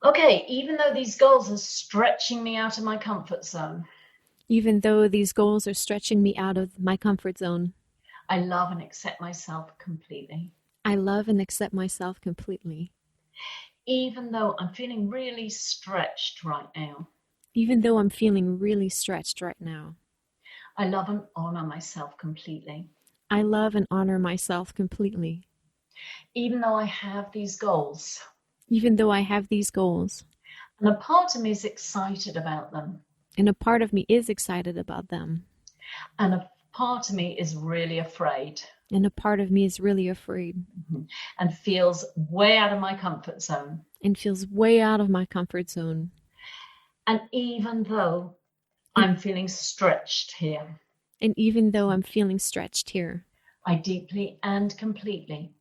Okay, even though these goals are stretching me out of my comfort zone. Even though these goals are stretching me out of my comfort zone. I love and accept myself completely. I love and accept myself completely. Even though I'm feeling really stretched right now. Even though I'm feeling really stretched right now. I love and honor myself completely. I love and honor myself completely. Even though I have these goals. Even though I have these goals. And a part of me is excited about them. And a part of me is excited about them. And a part of me is really afraid. And a part of me is really afraid. Mm-hmm. And feels way out of my comfort zone. And feels way out of my comfort zone. And even though I'm feeling stretched here. And even though I'm feeling stretched here. I deeply and completely.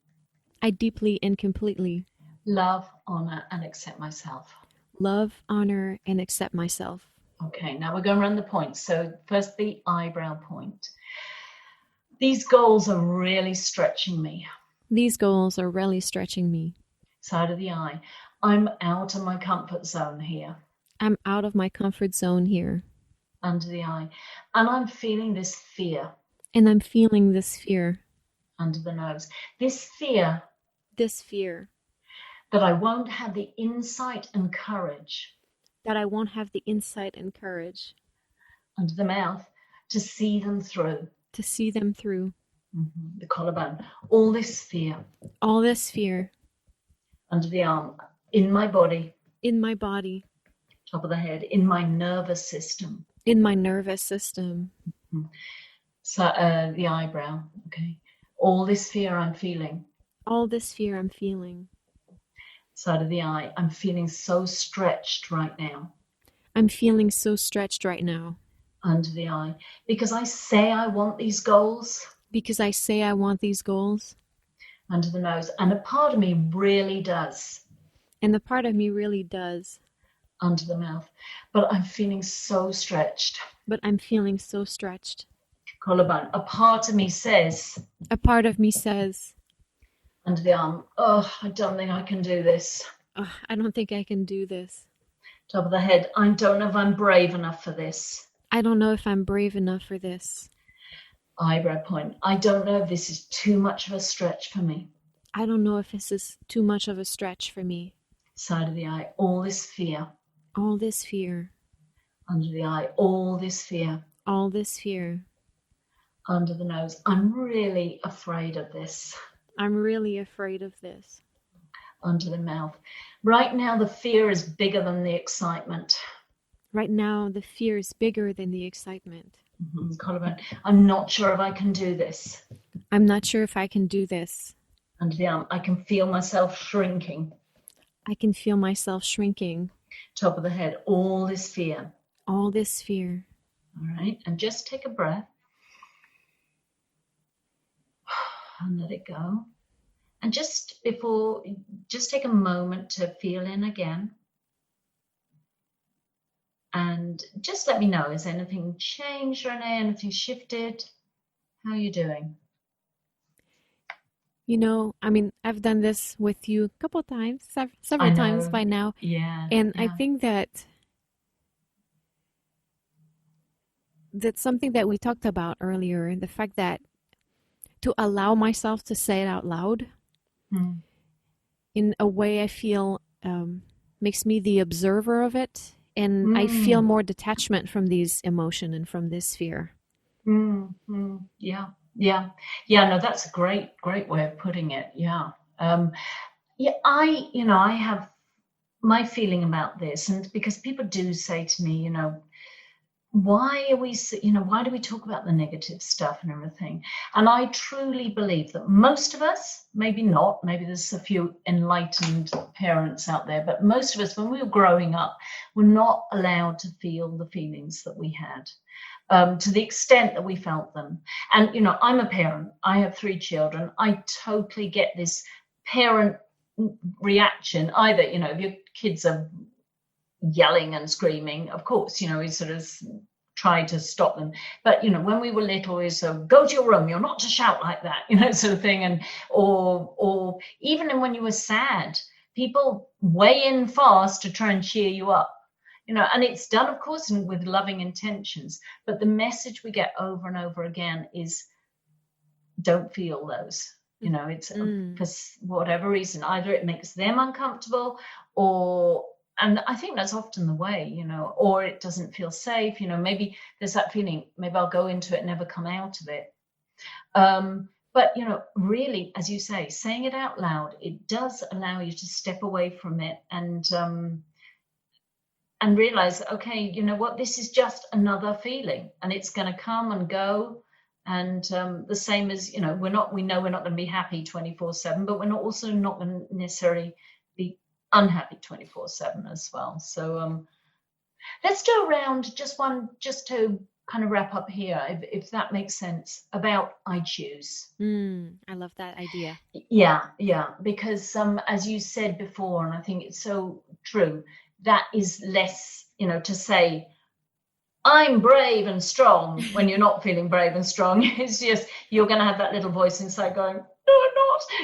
Love, honor, and accept myself. Love, honor, and accept myself. Okay, now we're going to run the points. So first, the eyebrow point. These goals are really stretching me. These goals are really stretching me. Side of the eye. I'm out of my comfort zone here. I'm out of my comfort zone here. under the eye. And I'm feeling this fear. And I'm feeling this fear. Under the nose. This fear. This fear. That I won't have the insight and courage. That I won't have the insight and courage. Under the mouth. To see them through. To see them through. The collarbone. All this fear. All this fear. Under the arm. In my body. In my body. Top of the head. In my nervous system. In my nervous system. So the eyebrow. Okay. All this fear I'm feeling. All this fear I'm feeling. Side of the eye. I'm feeling so stretched right now. I'm feeling so stretched right now. Under the eye. Because I say I want these goals. Because I say I want these goals. Under the nose. And a part of me really does. And the part of me really does. Under the mouth. But I'm feeling so stretched. But I'm feeling so stretched. Collarbone. A part of me says. A part of me says. Under the arm. Oh, I don't think I can do this. Oh, I don't think I can do this. Top of the head. I don't know if I'm brave enough for this. I don't know if I'm brave enough for this. Eyebrow point. I don't know if this is too much of a stretch for me. I don't know if this is too much of a stretch for me. Side of the eye. All this fear. All this fear. Under the eye. All this fear. All this fear. Under the nose. I'm really afraid of this. I'm really afraid of this. Under the mouth. Right now the fear is bigger than the excitement. Right now the fear is bigger than the excitement. Collarbone. I'm not sure if I can do this. I'm not sure if I can do this. Under the arm. I can feel myself shrinking. I can feel myself shrinking. Top of the head. All this fear. All this fear. All right. And just take a breath. And let it go. And just take a moment to feel in again. And just let me know, has anything changed, Renee? Anything shifted? How are you doing? You know, I mean, I've done this with you a couple of times, several times by now. Yeah. And I think that's something that we talked about earlier, the fact that to allow myself to say it out loud in a way I feel makes me the observer of it. And I feel more detachment from these emotion and from this fear. Yeah. No, that's a great way of putting it. Yeah. I have my feeling about this, and because people do say to me, why do we talk about the negative stuff and everything? And I truly believe that most of us, maybe not, maybe there's a few enlightened parents out there, but most of us, when we were growing up, were not allowed to feel the feelings that we had to the extent that we felt them. And, I'm a parent. I have 3 children. I totally get this parent reaction. Either, if your kids are yelling and screaming, of course, we sort of try to stop them. But when we were little, we said, go to your room, you're not to shout like that, sort of thing. And or even when you were sad, people weigh in fast to try and cheer you up, and it's done, of course, with loving intentions. But the message we get over and over again is don't feel those. It's for whatever reason, either it makes them uncomfortable and I think that's often the way, or it doesn't feel safe, maybe there's that feeling, maybe I'll go into it and never come out of it. But, really, as you say, saying it out loud, it does allow you to step away from it and realize, okay, you know what, this is just another feeling and it's going to come and go. And the same as, we know we're not going to be happy 24/7, but we're also not going to necessarily be unhappy 24/7 as well. So let's do a round, just to kind of wrap up here, if that makes sense, about I choose. I love that idea. Yeah, because as you said before, and I think it's so true, that is less, to say I'm brave and strong when you're not feeling brave and strong. It's just you're going to have that little voice inside going,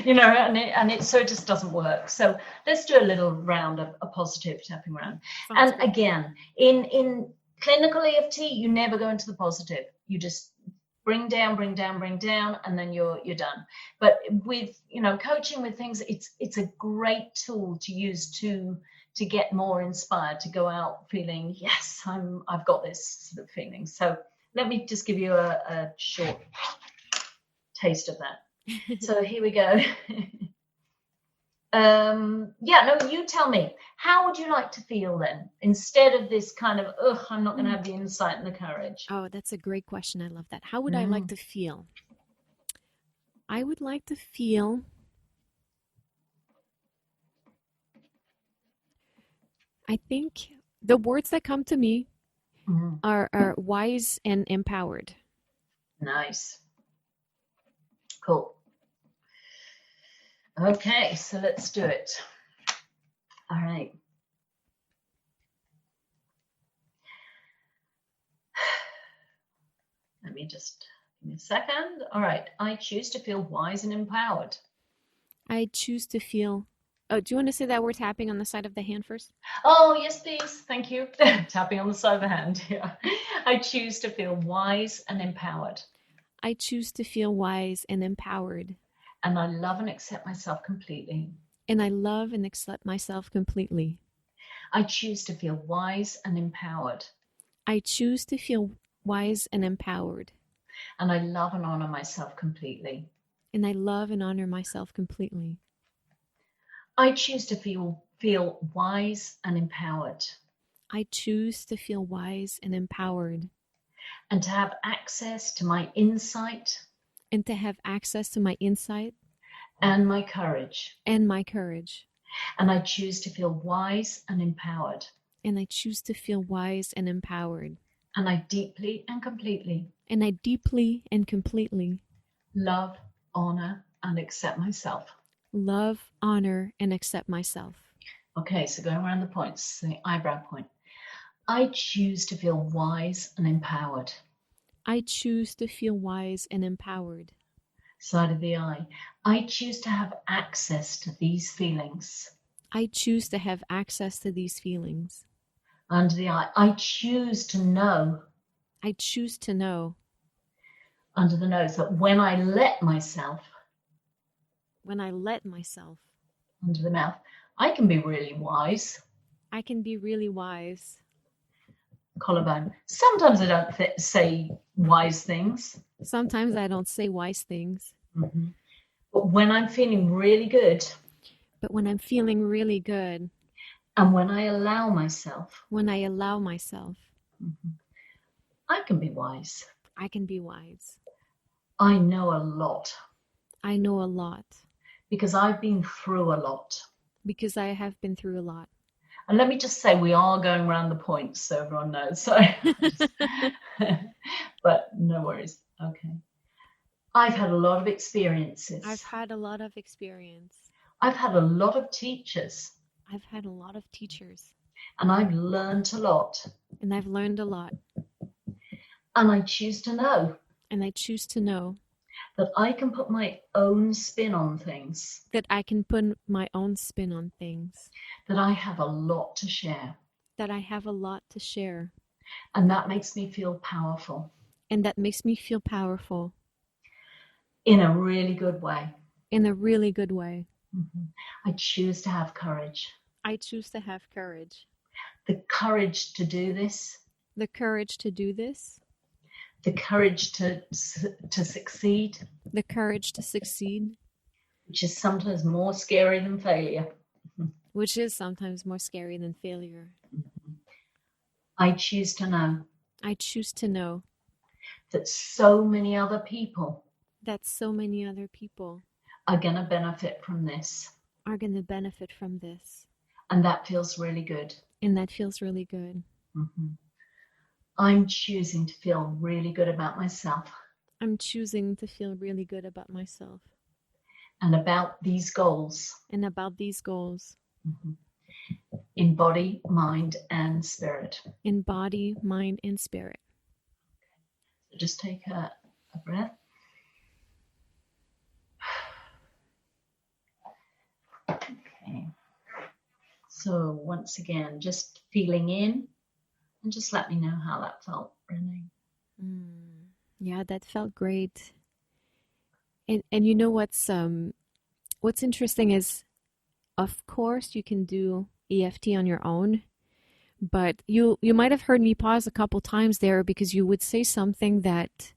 no, I'm not, so it just doesn't work. So let's do a little round of a positive tapping round. Sounds and good. Again, in Clinical EFT, you never go into the positive. You just bring down, and then you're done. But with, coaching with things, it's a great tool to use to get more inspired, to go out feeling, yes, I've got this sort of feeling. So let me just give you a short taste of that. So here we go. You tell me, how would you like to feel then, instead of this kind of, I'm not going to have the insight and the courage? Oh, that's a great question. I love that. How would I like to feel? I would like to feel I think the words that come to me are wise and empowered. Nice. Cool. Okay, so let's do it. All right. Let me just give me a second. All right. I choose to feel wise and empowered. I choose to feel. Oh, do you want to say that we're tapping on the side of the hand first? Oh, yes, please. Thank you. Tapping on the side of the hand. Yeah. I choose to feel wise and empowered. I choose to feel wise and empowered. And I love and accept myself completely. And I love and accept myself completely. I choose to feel wise and empowered. I choose to feel wise and empowered. And I love and honor myself completely. And I love and honor myself completely. I choose to feel wise and empowered. I choose to feel wise and empowered. And to have access to my insight. And to have access to my insight. And my courage. And my courage. And I choose to feel wise and empowered. And I choose to feel wise and empowered. And I deeply and completely. And I deeply and completely. Love, honor, and accept myself. Love, honor, and accept myself. Okay, so going around the points, the eyebrow point. I choose to feel wise and empowered. I choose to feel wise and empowered. Side of the eye. I choose to have access to these feelings. I choose to have access to these feelings. Under the eye. I choose to know. I choose to know. Under the nose, that when I let myself. When I let myself. Under the mouth. I can be really wise. I can be really wise. Collarbone. Sometimes I don't say wise things. Sometimes I don't say wise things. Mm-hmm. But when I'm feeling really good. But when I'm feeling really good. And when I allow myself. When I allow myself. Mm-hmm. I can be wise. I can be wise. I know a lot. I know a lot. Because I've been through a lot. Because I have been through a lot. And let me just say, we are going around the points, so everyone knows. Sorry. But no worries. Okay. I've had a lot of experiences. I've had a lot of experience. I've had a lot of teachers. I've had a lot of teachers. And I've learned a lot. And I've learned a lot. And I choose to know. And I choose to know. That I can put my own spin on things. That I can put my own spin on things. That I have a lot to share. That I have a lot to share. And that makes me feel powerful. And that makes me feel powerful. In a really good way. In a really good way. Mm-hmm. I choose to have courage. I choose to have courage. The courage to do this. The courage to do this. The courage to succeed. The courage to succeed. Which is sometimes more scary than failure. Which is sometimes more scary than failure. I choose to know. I choose to know. That so many other people. That so many other people. Are going to benefit from this. Are going to benefit from this. And that feels really good. And that feels really good. Mm-hmm. I'm choosing to feel really good about myself. I'm choosing to feel really good about myself. And about these goals. And about these goals. Mm-hmm. In body, mind, and spirit. In body, mind, and spirit. So just take a breath. Okay. So once again, just feeling in and just let me know how that felt, Renee. Yeah, that felt great. And you know what's interesting is, of course, you can do EFT on your own, but you might have heard me pause a couple times there because you would say something that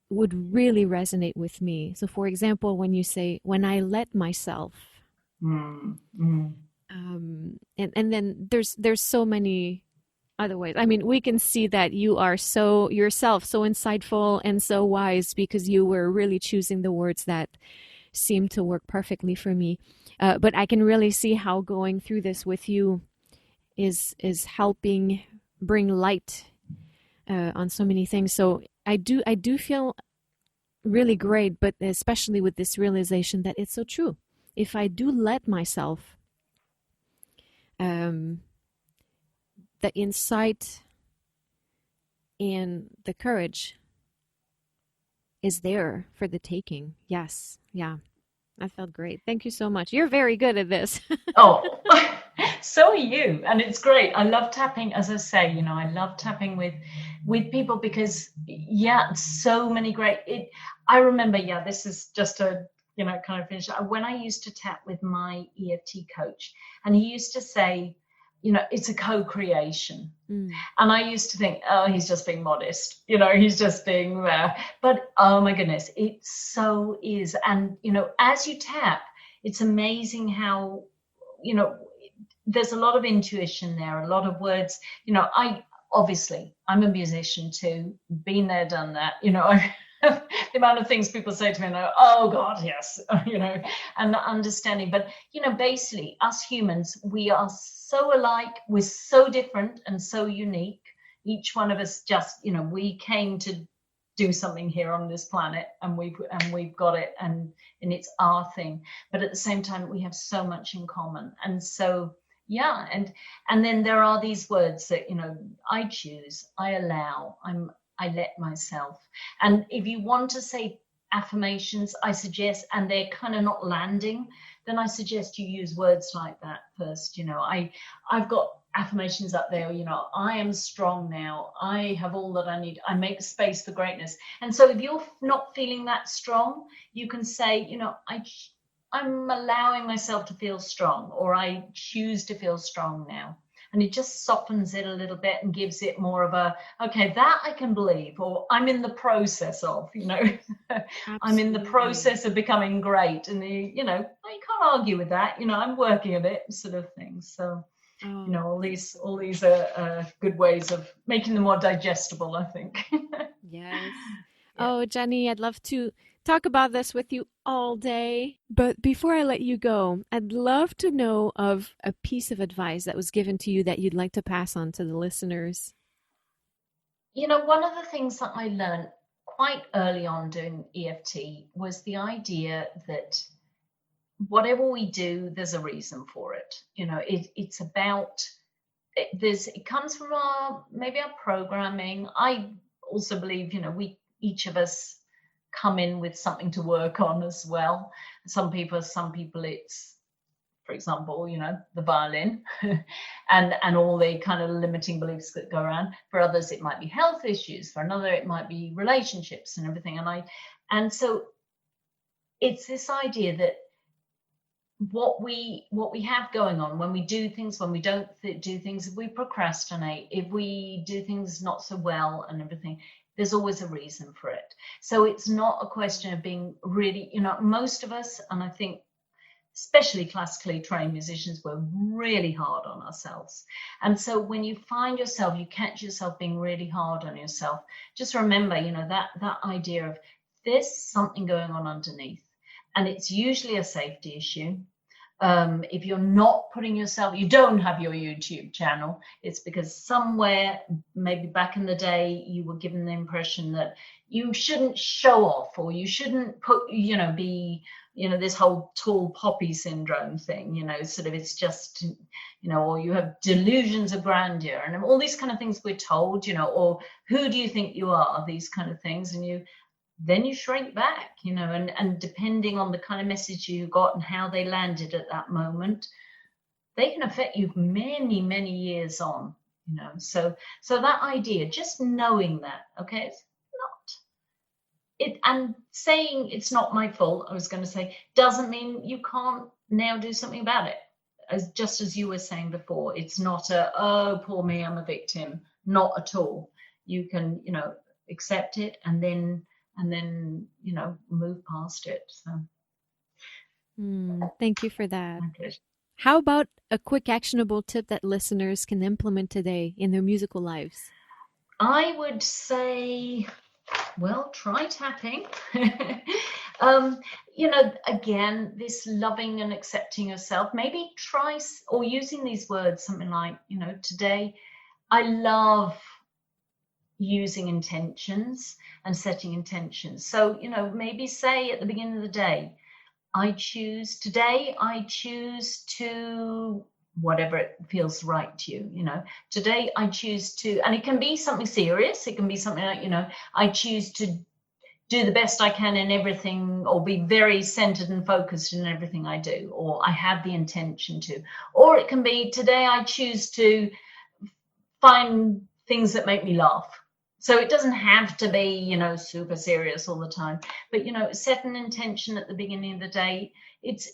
would really resonate with me. So, for example, when you say, "When I let myself," and then there's so many other ways. I mean, we can see that you are so yourself, so insightful and so wise because you were really choosing the words that seem to work perfectly for me. But I can really see how going through this with you is helping bring light on so many things. So I do feel really great, but especially with this realization that it's so true. If I do let myself, the insight and the courage is there for the taking. Yes. Yeah. That felt great. Thank you so much. You're very good at this. Oh, so are you. And it's great. I love tapping, as I say, you know, I love tapping with people because, yeah, so many great, I remember, yeah, this is just a, you know, kind of finish. When I used to tap with my EFT coach, and he used to say, you know, it's a co-creation. And I used to think, oh, he's just being modest, you know, he's just being there. But oh my goodness, it so is. And, you know, as you tap, it's amazing how, you know, there's a lot of intuition there, a lot of words. You know, I'm a musician too, been there, done that, you know. The amount of things people say to me, and I go, oh God, yes, you know, and the understanding. But, you know, basically us humans, we are so alike, we're so different and so unique. Each one of us just, you know, we came to do something here on this planet, and we've got it, and it's our thing. But at the same time, we have so much in common. And so, yeah, and then there are these words that, you know, I choose, I allow, I let myself. And if you want to say affirmations, I suggest, and they're kind of not landing, then I suggest you use words like that first. You know, I've got affirmations up there, you know, I am strong now, I have all that I need, I make space for greatness. And so if you're not feeling that strong, you can say, you know, I'm allowing myself to feel strong, or I choose to feel strong now. And it just softens it a little bit and gives it more of a, okay, that I can believe, or I'm in the process of, you know, I'm in the process of becoming great. And, you know, you can't argue with that. You know, I'm working at it, sort of thing. So, you know, all these are good ways of making them more digestible, I think. Yes. Yeah. Oh, Jenny, I'd love to talk about this with you all day. But before I let you go, I'd love to know of a piece of advice that was given to you that you'd like to pass on to the listeners. You know, one of the things that I learned quite early on doing EFT was the idea that whatever we do, there's a reason for it. You know, it's about, it comes from maybe our programming. I also believe, you know, each of us come in with something to work on as well. Some people it's, for example, you know, the violin and all the kind of limiting beliefs that go around. For others, it might be health issues. For another, it might be relationships and everything. And so it's this idea that what we have going on when we do things, when we don't do things, if we procrastinate, if we do things not so well and everything, there's always a reason for it. So it's not a question of being really, you know, most of us, and I think especially classically trained musicians, we're really hard on ourselves. And so when you find yourself, you catch yourself being really hard on yourself, just remember, you know, that idea of there's something going on underneath. And it's usually a safety issue. If you're not putting yourself, you don't have your YouTube channel, it's because somewhere, maybe back in the day, you were given the impression that you shouldn't show off, or you shouldn't put, you know, be, you know, this whole tall poppy syndrome thing, you know, sort of, it's just, you know, or you have delusions of grandeur and all these kind of things we're told, you know, or who do you think you are, these kind of things. And then you shrink back, you know, and depending on the kind of message you got and how they landed at that moment, they can affect you many, many years on. So that idea, just knowing that, okay, it's not it, and saying it's not my fault, I was going to say, doesn't mean you can't now do something about it. Just as you were saying before, it's not oh, poor me, I'm a victim. Not at all. You can, accept it and then move past it. So thank you for that. my pleasure. How about a quick actionable tip that listeners can implement today in their musical lives? I would say, well, try tapping. Again, this loving and accepting yourself. Maybe try, or using these words, something like, today I love using intentions and setting intentions. So, maybe say at the beginning of the day, today I choose to, whatever it feels right to you, today I choose to, and it can be something serious. It can be something like, I choose to do the best I can in everything, or be very centered and focused in everything I do, or I have the intention to. Or it can be, today I choose to find things that make me laugh. So it doesn't have to be, super serious all the time, but, set an intention at the beginning of the day. It's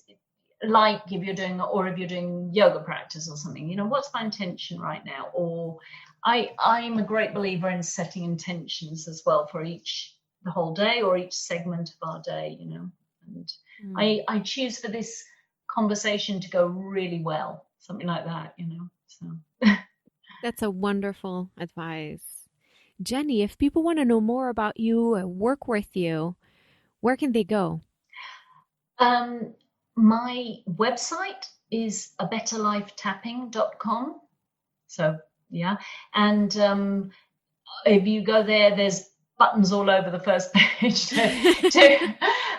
like if you're doing yoga practice or something, what's my intention right now? Or I'm a great believer in setting intentions as well for the whole day or each segment of our day, and I choose for this conversation to go really well, something like that, so. That's a wonderful advice. Jenny, if people want to know more about you and work with you, where can they go? My website is abetterlifetapping.com. So, yeah. And if you go there, there's buttons all over the first page.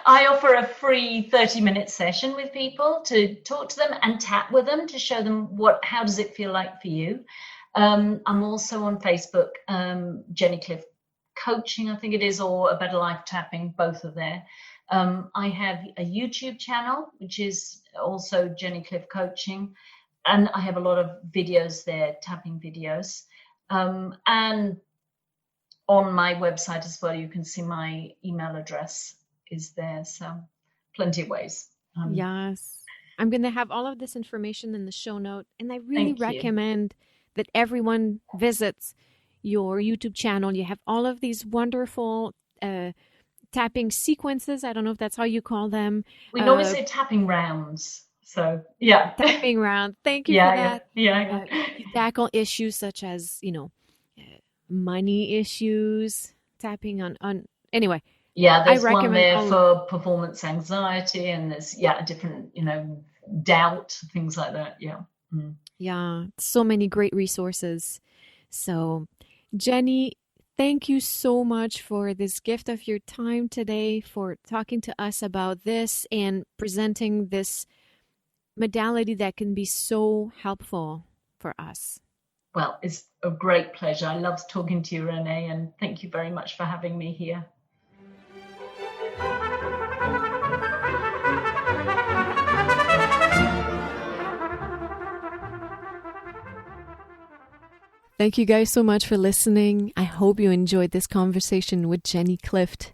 I offer a free 30-minute session with people to talk to them and tap with them to show them how does it feel like for you. I'm also on Facebook, Jenny Clift Coaching, I think it is, or A Better Life Tapping, both are there. I have a YouTube channel, which is also Jenny Clift Coaching, and I have a lot of videos there, tapping videos. And on my website as well, you can see my email address is there, so plenty of ways. Yes. I'm going to have all of this information in the show note, and I really recommend that everyone visits your YouTube channel. You have all of these wonderful tapping sequences. I don't know if that's how you call them. We normally say tapping rounds. So, yeah. Tapping round. Thank you for that. Yeah. You tackle issues such as, money issues, tapping on anyway. Yeah, there's one there for performance anxiety, and there's, different, doubt, things like that. Yeah. Yeah, so many great resources. So, Jenny, thank you so much for this gift of your time today, for talking to us about this and presenting this modality that can be so helpful for us. Well, it's a great pleasure. I love talking to you, Renee, and thank you very much for having me here. Thank you guys so much for listening. I hope you enjoyed this conversation with Jenny Clift.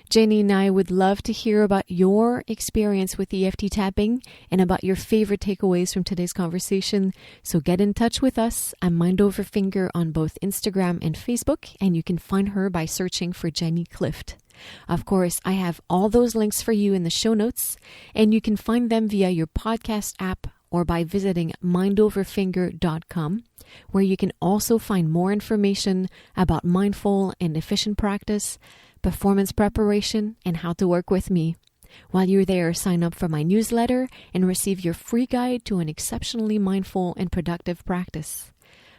Jenny and I would love to hear about your experience with EFT tapping and about your favorite takeaways from today's conversation. So get in touch with us. I'm Mind Over Finger on both Instagram and Facebook, and you can find her by searching for Jenny Clift. Of course, I have all those links for you in the show notes, and you can find them via your podcast app or by visiting mindoverfinger.com, where you can also find more information about mindful and efficient practice, performance preparation, and how to work with me. While you're there, sign up for my newsletter and receive your free guide to an exceptionally mindful and productive practice.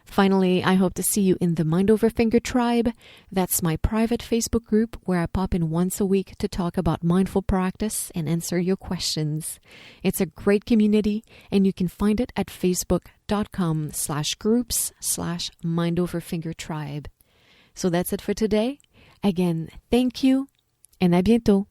Finally, I hope to see you in the Mind Over Finger tribe. That's my private Facebook group where I pop in once a week to talk about mindful practice and answer your questions. It's a great community, and you can find it at facebook.com/groups/mindoverfingertribe. So that's it for today. Again, thank you, and à bientôt.